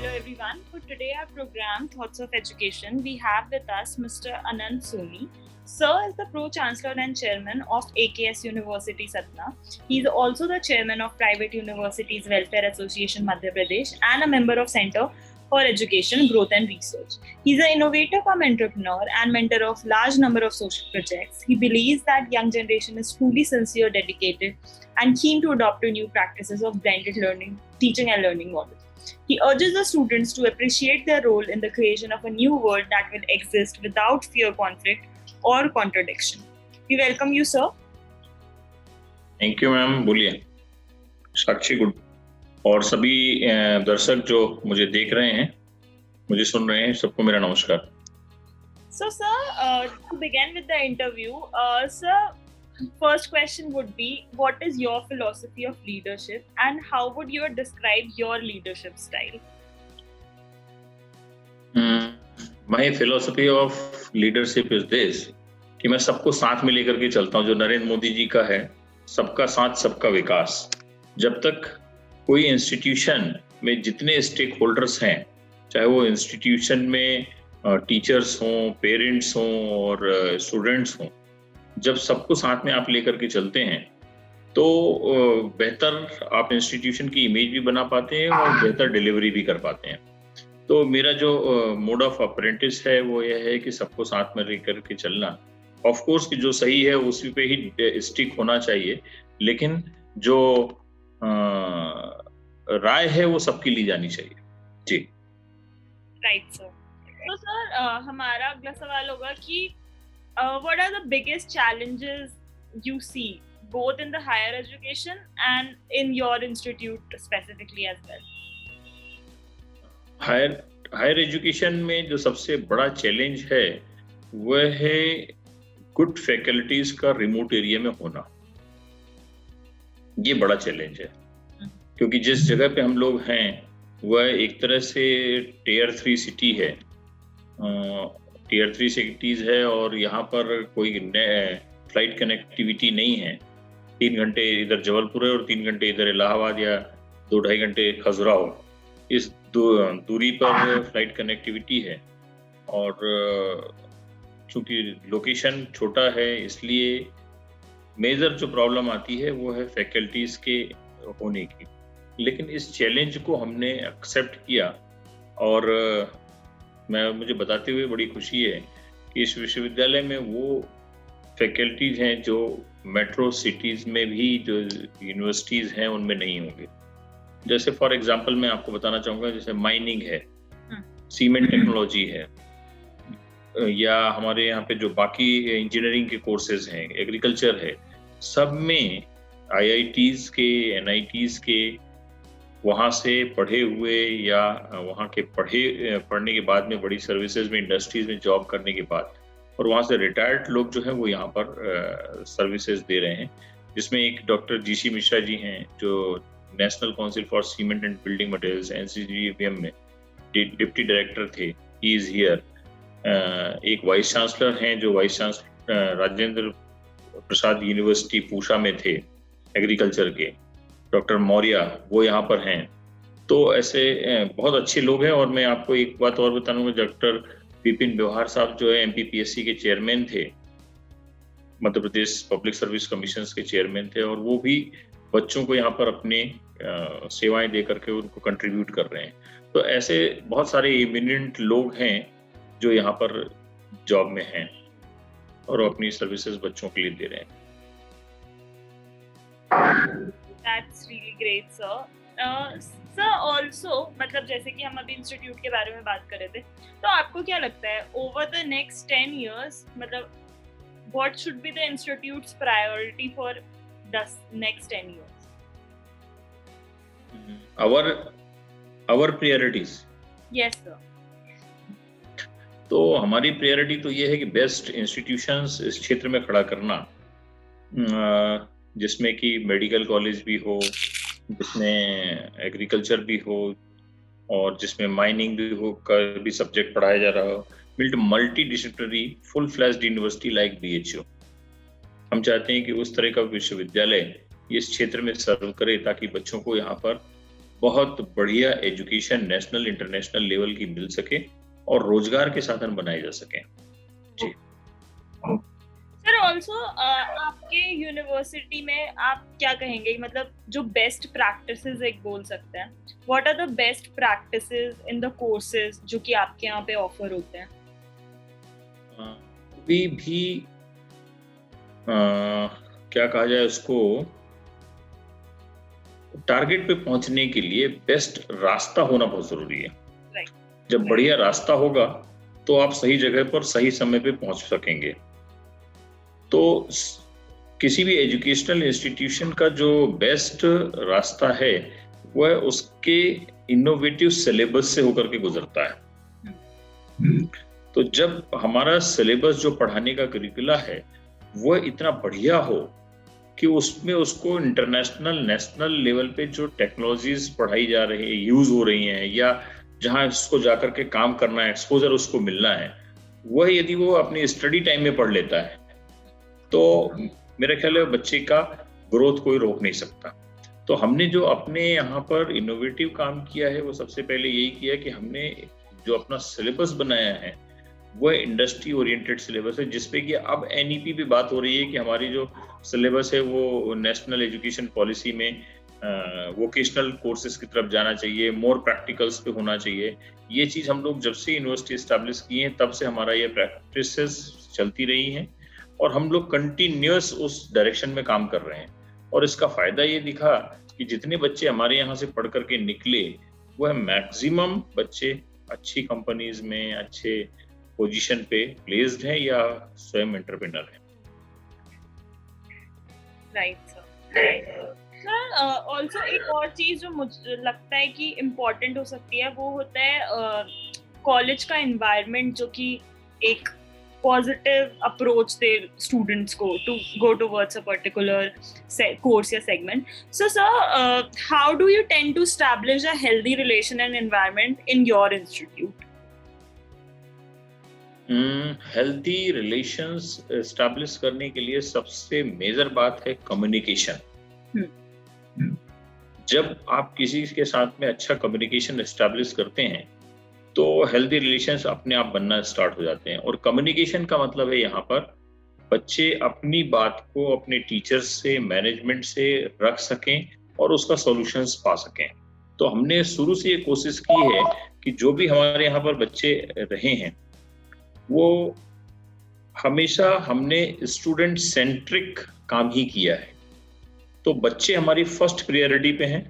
Hello everyone. For today our program Thoughts of Education, we have with us Mr. Anand Soni. Sir is the Pro-Chancellor and Chairman of AKS University Satna. He is also the Chairman of Private Universities Welfare Association Madhya Pradesh and a member of Center for Education, Growth and Research. He is an innovator cum entrepreneur and mentor of large number of social projects. He believes that young generation is truly sincere, dedicated and keen to adopt new practices of blended learning, teaching and learning models. He urges the students to appreciate their role in the creation of a new world that will exist without fear, conflict or contradiction. We welcome you, sir. Thank you ma'am, बोलिए। साक्षी good और सभी दर्शक जो मुझे देख रहे हैं, मुझे सुन रहे हैं, सबको मेरा नमस्कार। So, sir, to begin with the interview, sir, first question would be, what is your philosophy of leadership and how would you describe your leadership style? My philosophy of leadership is this, कि मैं सबको साथ में लेकर के चलता हूँ, जो नरेंद्र मोदी जी का है, सबका साथ सबका विकास। जब तक कोई इंस्टीट्यूशन में जितने स्टेक होल्डर्स हैं, चाहे वो इंस्टीट्यूशन में टीचर्स हों, पेरेंट्स हों और स्टूडेंट्स हों, जब सबको साथ में आप लेकर के चलते हैं तो बेहतर आप इंस्टीट्यूशन की इमेज भी बना पाते हैं और बेहतर डिलीवरी भी कर पाते हैं। तो मेरा जो मोड ऑफ अप्रेंटिस है वो यह है कि सबको साथ में लेकर के चलना। ऑफ कोर्स कि जो सही है उसी पे ही स्टिक होना चाहिए, लेकिन जो राय है वो सबकी ली जानी चाहिए। जी राइट सर। तो सर हमारा अगला सवाल होगा कि what are the biggest challenges you see both in the higher education and in your institute specifically as well? Higher education में जो सबसे बड़ा चैलेंज है वह है गुड फैकल्टीज का रिमोट एरिया में होना। ये बड़ा चैलेंज है, क्योंकि जिस जगह पे हम लोग हैं वह एक तरह से टियर 3 सिटी है, टियर 3 सिटीज है और यहाँ पर कोई फ्लाइट कनेक्टिविटी नहीं है। 3 घंटे इधर जबलपुर है और 3 घंटे इधर इलाहाबाद या 2-2.5 घंटे खजुराहो, इस दूरी पर फ्लाइट कनेक्टिविटी है। और चूंकि लोकेशन छोटा है इसलिए मेजर जो प्रॉब्लम आती है वो है फैकल्टीज के होने की। लेकिन इस चैलेंज को हमने एक्सेप्ट किया और मुझे बताते हुए बड़ी खुशी है कि इस विश्वविद्यालय में वो फैकल्टीज हैं जो मेट्रो सिटीज में भी जो यूनिवर्सिटीज हैं उनमें नहीं होंगे। जैसे फॉर एग्जांपल मैं आपको बताना चाहूँगा, जैसे माइनिंग है, सीमेंट टेक्नोलॉजी है, या हमारे यहाँ पे जो बाकी इंजीनियरिंग के कोर्सेज हैं, एग्रीकल्चर है, सब में IITs के, NITs के वहाँ से पढ़े हुए या वहाँ के पढ़ने के बाद में बड़ी सर्विसेज में, इंडस्ट्रीज में जॉब करने के बाद और वहाँ से रिटायर्ड लोग जो हैं वो यहाँ पर सर्विसेज दे रहे हैं। जिसमें एक डॉक्टर GC मिश्रा जी हैं जो national council for cement and building materials NCGBM में डिप्टी डायरेक्टर थे, ही इज हियर। एक वाइस चांसलर हैं जो vice chancellor Rajendra Prasad university पूषा में थे एग्रीकल्चर के, डॉक्टर मौर्य, वो यहाँ पर हैं। तो ऐसे बहुत अच्छे लोग हैं। और मैं आपको एक बात और बताऊंगा, डॉक्टर विपिन व्यवहार साहब जो है MPPSC के चेयरमैन थे, Madhya Pradesh public service commission के चेयरमैन थे, और वो भी बच्चों को यहाँ पर अपने सेवाएं दे करके उनको कंट्रीब्यूट कर रहे हैं। तो ऐसे बहुत सारे इमिनेंट लोग हैं जो यहाँ पर जॉब में हैं और अपनी सर्विसेज बच्चों के लिए दे रहे हैं। That's really great, sir. Sir, also, मतलब जैसे कि हम अभी इंस्टीट्यूट के बारे में बात कर रहे थे, तो आपको क्या लगता है over the next 10 years, मतलब what should be the institute's priority for the next 10 years? Our priorities. Yes, sir. तो हमारी प्रायोरिटी तो ये है कि बेस्ट इंस्टीट्यूशंस इस क्षेत्र में खड़ा करना, जिसमें कि मेडिकल कॉलेज भी हो, जिसमें एग्रीकल्चर भी हो और जिसमें माइनिंग भी हो, का भी सब्जेक्ट पढ़ाया जा रहा हो, multi disciplinary full flashed university like BHU। हम चाहते हैं कि उस तरह का विश्वविद्यालय इस क्षेत्र में सर्व करे ताकि बच्चों को यहाँ पर बहुत बढ़िया एजुकेशन नेशनल इंटरनेशनल लेवल की मिल सके और रोजगार के साधन बनाए जा सके। जी सर, ऑल्सो आपके यूनिवर्सिटी में आप क्या कहेंगे, मतलब जो बेस्ट प्रैक्टिसेस एक बोल सकते हैं, what are the best practices in the courses जो कि आपके यहाँ पे ऑफर होते हैं? अभी भी क्या कहा जाए उसको, टारगेट पे पहुंचने के लिए बेस्ट रास्ता होना बहुत जरूरी है। जब बढ़िया रास्ता होगा तो आप सही जगह पर सही समय पे पहुंच सकेंगे। तो किसी भी एजुकेशनल इंस्टीट्यूशन का जो बेस्ट रास्ता है वह उसके इनोवेटिव सिलेबस से होकर के गुजरता है। तो जब हमारा सिलेबस जो पढ़ाने का करिकुला है वह इतना बढ़िया हो कि उसमें उसको इंटरनेशनल नेशनल लेवल पे जो टेक्नोलॉजीज पढ़ाई जा रही है, यूज हो रही हैं, या जहां इसको जाकर के काम करना है, एक्सपोजर उसको मिलना है, वह यदि वो अपनी स्टडी टाइम में पढ़ लेता है तो मेरा ख्याल है बच्चे का ग्रोथ कोई रोक नहीं सकता। तो हमने जो अपने यहाँ पर इनोवेटिव काम किया है वो सबसे पहले यही किया कि हमने जो अपना सिलेबस बनाया है वह इंडस्ट्री ओरिएंटेड सिलेबस है, जिसपे कि अब एनईपी पे बात हो रही है कि हमारी जो सिलेबस है वो नेशनल एजुकेशन पॉलिसी में वोकेशनल कोर्सेज की तरफ जाना चाहिए, मोर प्रैक्टिकल्स पे होना चाहिए। ये चीज हम लोग जब से यूनिवर्सिटी एस्टैब्लिश की है तब से हमारा ये प्रैक्टिसेस चलती रही हैं और हम लोग कंटिन्यूअस उस डायरेक्शन में काम कर रहे हैं। और इसका फायदा ये दिखा कि जितने बच्चे हमारे यहाँ से पढ़ करके निकले वह मैक्सिमम बच्चे अच्छी कंपनीज में अच्छे पोजीशन पे प्लेस्ड हैं या स्वयं एंटरप्रेन्योर हैं। राइट सर, ऑल्सो एक और चीज जो मुझे लगता है कि इम्पोर्टेंट हो सकती है वो होता है कॉलेज का एनवायरनमेंट, जो कि एक positive approach their students go towards a particular course or segment. So sir, how do you tend to establish a healthy relation and environment in your institute? Healthy relations establish करने के लिए सबसे major बात है communication. जब आप किसी के साथ में अच्छा कम्युनिकेशन एस्टैब्लिश करते हैं तो हेल्दी रिलेशंस अपने आप बनना स्टार्ट हो जाते हैं। और कम्युनिकेशन का मतलब है यहाँ पर बच्चे अपनी बात को अपने टीचर्स से, मैनेजमेंट से रख सकें और उसका सॉल्यूशंस पा सकें। तो हमने शुरू से ये कोशिश की है कि जो भी हमारे यहाँ पर बच्चे रहे हैं वो हमेशा हमने स्टूडेंट सेंट्रिक काम ही किया है। तो बच्चे हमारी फर्स्ट प्रायोरिटी पे हैं।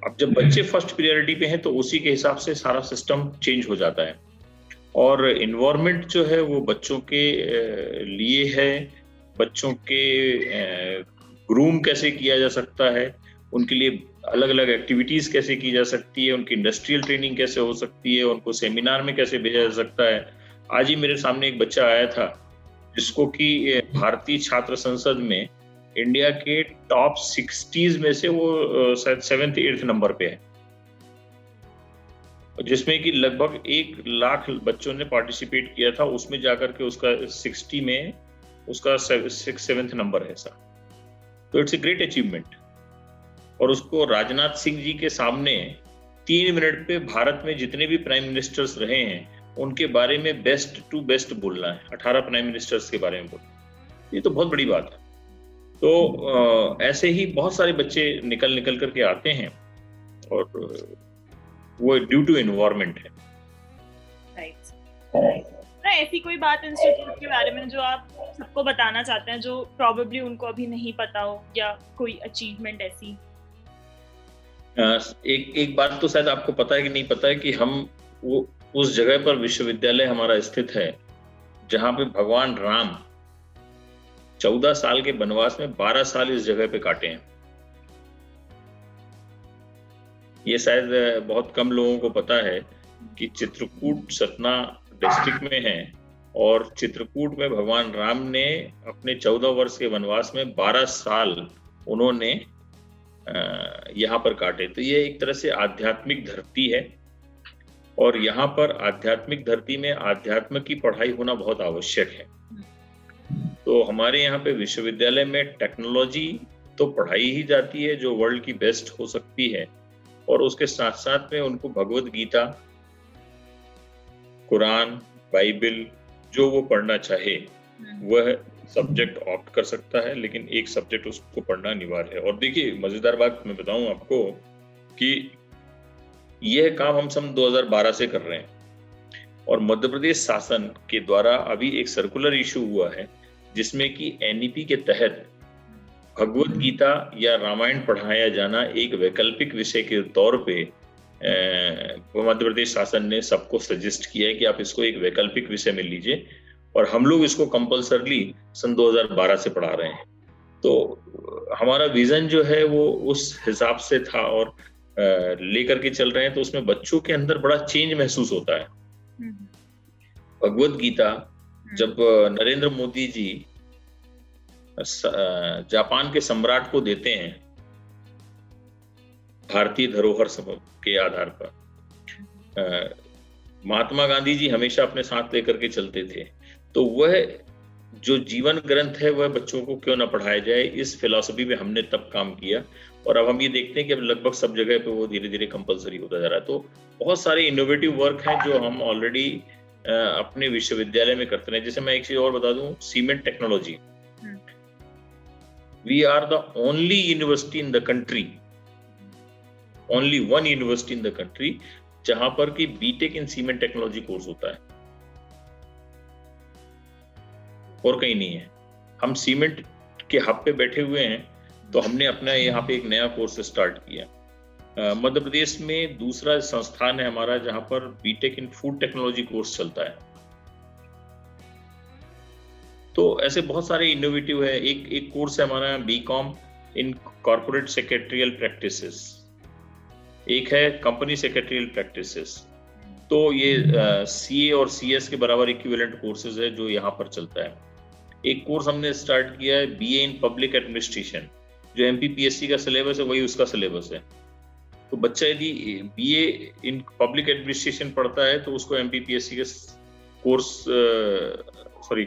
अब जब बच्चे फर्स्ट प्रायोरिटी पे हैं तो उसी के हिसाब से सारा सिस्टम चेंज हो जाता है। और इन्वायरमेंट जो है वो बच्चों के लिए है, बच्चों के ग्रूम कैसे किया जा सकता है, उनके लिए अलग अलग एक्टिविटीज कैसे की जा सकती है, उनकी इंडस्ट्रियल ट्रेनिंग कैसे हो सकती है, उनको सेमिनार में कैसे भेजा जा सकता है। आज ही मेरे सामने एक बच्चा आया था जिसको कि भारतीय छात्र संसद में इंडिया के टॉप 60s में से वो शायद 7th-8th नंबर पे है, जिसमें कि लगभग 1 लाख बच्चों ने पार्टिसिपेट किया था। उसमें जाकर के उसका 60 में उसका 7th नंबर है सर। तो इट्स ए ग्रेट अचीवमेंट। और उसको राजनाथ सिंह जी के सामने 3 मिनट पे भारत में जितने भी प्राइम मिनिस्टर्स रहे हैं उनके बारे में बेस्ट टू बेस्ट बोलना है, 18 प्राइम मिनिस्टर्स के बारे में बोलना। ये तो बहुत बड़ी बात है। तो ऐसे ही बहुत सारे बच्चे निकल करके आते हैं और वो ड्यू टू एनवायरनमेंट है। ऐसी कोई बात इंस्टीट्यूट के बारे में जो आप सबको बताना चाहते हैं जो प्रोबेबली उनको अभी नहीं पता हो, या कोई अचीवमेंट ऐसी? एक बात तो शायद आपको पता है कि नहीं पता है कि हम वो उस जगह पर विश्वविद्यालय हमारा स्थित है जहां पे भगवान राम 14 साल के वनवास में 12 साल इस जगह पे काटे हैं। ये शायद बहुत कम लोगों को पता है कि चित्रकूट सतना डिस्ट्रिक्ट में है और चित्रकूट में भगवान राम ने अपने 14 वर्ष के वनवास में 12 साल उन्होंने यहाँ पर काटे। तो ये एक तरह से आध्यात्मिक धरती है और यहाँ पर आध्यात्मिक धरती में आध्यात्म की पढ़ाई होना बहुत आवश्यक है। तो हमारे यहाँ पे विश्वविद्यालय में टेक्नोलॉजी तो पढ़ाई ही जाती है जो वर्ल्ड की बेस्ट हो सकती है, और उसके साथ साथ में उनको भगवत गीता, कुरान, बाइबल जो वो पढ़ना चाहे वह सब्जेक्ट ऑप्ट कर सकता है, लेकिन एक सब्जेक्ट उसको पढ़ना अनिवार्य है। और देखिए मजेदार बात मैं बताऊं आपको कि यह काम हम सन 2012 से कर रहे हैं, और मध्य प्रदेश शासन के द्वारा अभी एक सर्कुलर इशू हुआ है जिसमें कि एनईपी के तहत भगवत गीता या रामायण पढ़ाया जाना एक वैकल्पिक विषय के तौर पे मध्य प्रदेश शासन ने सबको सजेस्ट किया है कि आप इसको एक वैकल्पिक विषय में लीजिए, और हम लोग इसको कंपल्सरली सन 2012 से पढ़ा रहे हैं। तो हमारा विजन जो है वो उस हिसाब से था और लेकर के चल रहे हैं, तो उसमें बच्चों के अंदर बड़ा चेंज महसूस होता है। भगवत गीता जब नरेंद्र मोदी जी जापान के सम्राट को देते हैं भारतीय धरोहर के आधार पर, महात्मा गांधी जी हमेशा अपने साथ लेकर के चलते थे, तो वह जो जीवन ग्रंथ है वह बच्चों को क्यों ना पढ़ाया जाए, इस फिलॉसफी में हमने तब काम किया, और अब हम ये देखते हैं कि अब लगभग सब जगह पे वो धीरे धीरे कंपलसरी होता जा रहा है। तो बहुत सारे इनोवेटिव वर्क हैं जो हम ऑलरेडी अपने विश्वविद्यालय में करते हैं। जैसे मैं एक चीज और बता दूं, cement technology, we are the only university in the country, only one university in the country जहां पर कि BTech in cement technology course होता है, और कहीं नहीं है। हम सीमेंट के हब पे बैठे हुए हैं, तो हमने अपना यहाँ पे एक नया कोर्स स्टार्ट किया। मध्य प्रदेश में दूसरा संस्थान है हमारा जहां पर BTech in food technology course चलता है। तो ऐसे बहुत सारे इनोवेटिव है। एक कोर्स है हमारा BCom in corporate secretarial practices, एक है कंपनी सेक्रेटरियल प्रैक्टिसेस। तो ये सीए और सीएस के बराबर इक्विवेलेंट कोर्सेज है जो यहाँ पर चलता है। एक कोर्स हमने स्टार्ट किया है बीए इन पब्लिक एडमिनिस्ट्रेशन, जो एमपीपीएससी का सिलेबस है वही उसका सिलेबस है। तो बच्चा यदि बीए इन पब्लिक एडमिनिस्ट्रेशन पढ़ता है तो उसको एमपीपीएससी के कोर्स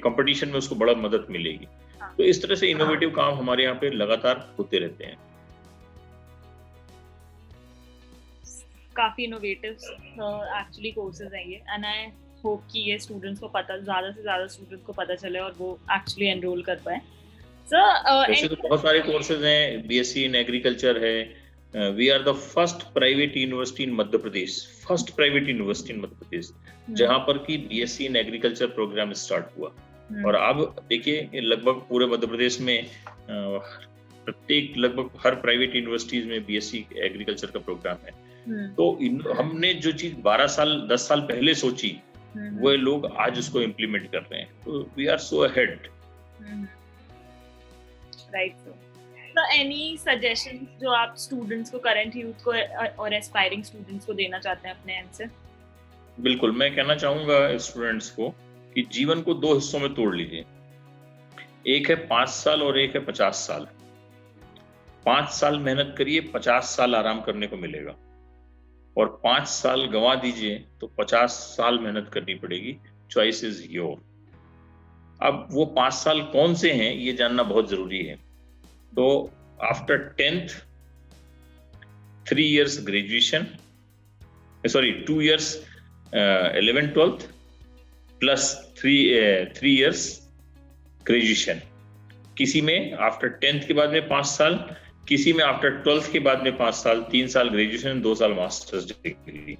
कंपटीशन में उसको बड़ा मदद मिलेगी। तो इस तरह से इनोवेटिव काम हमारे यहाँ पे लगातार होते रहते हैं। काफी इनोवेटिव एक्चुअली कोर्सेज हैं ये, एंड आई होप कि ये स्टूडेंट्स को पता, ज्यादा से ज्यादा स्टूडेंट्स को पता चले और वो एक्चुअली एनरोल कर पाए। वैसे तो बहुत सारे कोर्सेज हैं, बीएससी इन एग्रीकल्चर है, we are the first private university in Madhya Pradesh, first private university in Madhya Pradesh जहां पर कि BSc in agriculture programme start हुआ। और अब देखिए लगभग पूरे मध्य प्रदेश में प्रत्येक लगभग हर प्राइवेट यूनिवर्सिटीज में बीएससी एग्रीकल्चर का प्रोग्राम है। तो हमने जो चीज 12 साल 10 साल पहले सोची वो लोग आज उसको इम्प्लीमेंट कर रहे हैं। तो we are so ahead. Right. तो एनी सजेशन जो आप स्टूडेंट्स को, करंट यूथ को और एस्पायरिंग स्टूडेंट्स को देना चाहते हैं अपने एंड से? बिल्कुल, मैं कहना चाहूंगा स्टूडेंट्स को कि जीवन को 2 हिस्सों में तोड़ लीजिए। एक है 5 साल और एक है 50 साल। 5 साल मेहनत करिए, 50 साल आराम करने को मिलेगा, और 5 साल गंवा दीजिए तो 50 साल मेहनत करनी पड़ेगी। Choice is your. अब वो 5 साल कौन से हैं ये जानना बहुत जरूरी है। तो after 10th 3 years graduation, 2 years 11th 12th plus 3 years graduation. किसी में आफ्टर 10th के बाद में 5 साल, किसी में आफ्टर 12th के बाद में 5 साल, 3 साल ग्रेजुएशन, 2 साल मास्टर्स डिग्री।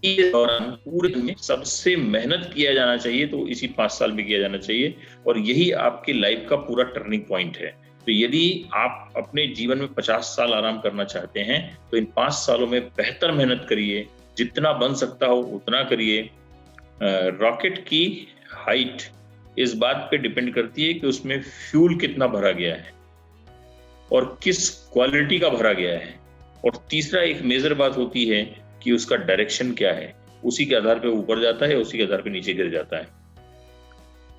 ये दौरान पूरे दिन में सबसे मेहनत किया जाना चाहिए, तो इसी 5 साल में किया जाना चाहिए, और यही आपकी लाइफ का पूरा टर्निंग पॉइंट है। तो यदि आप अपने जीवन में 50 साल आराम करना चाहते हैं तो इन 5 सालों में बेहतर मेहनत करिए, जितना बन सकता हो उतना करिए। रॉकेट की हाइट इस बात पे डिपेंड करती है कि उसमें फ्यूल कितना भरा गया है और किस क्वालिटी का भरा गया है, और तीसरा एक मेजर बात होती है कि उसका डायरेक्शन क्या है। उसी के आधार पे ऊपर जाता है, उसी के आधार पे नीचे गिर जाता है।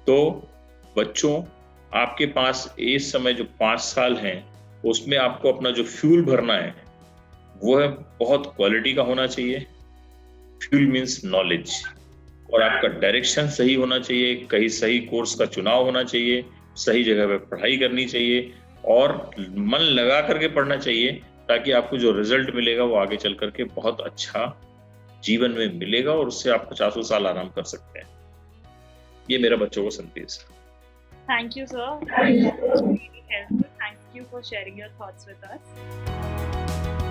तो बच्चों, आपके पास इस समय जो 5 साल हैं उसमें आपको अपना जो फ्यूल भरना है वो है बहुत क्वालिटी का होना चाहिए। फ्यूल मीन्स नॉलेज, और आपका डायरेक्शन सही होना चाहिए, कहीं सही कोर्स का चुनाव होना चाहिए, सही जगह पे पढ़ाई करनी चाहिए और मन लगा करके पढ़ना चाहिए, ताकि आपको जो रिजल्ट मिलेगा वो आगे चल करके बहुत अच्छा जीवन में मिलेगा और उससे आप 50 साल आराम कर सकते हैं। ये मेरा बच्चों को संदेश है। Thank you, sir. Really helpful. Thank you for sharing your thoughts with us.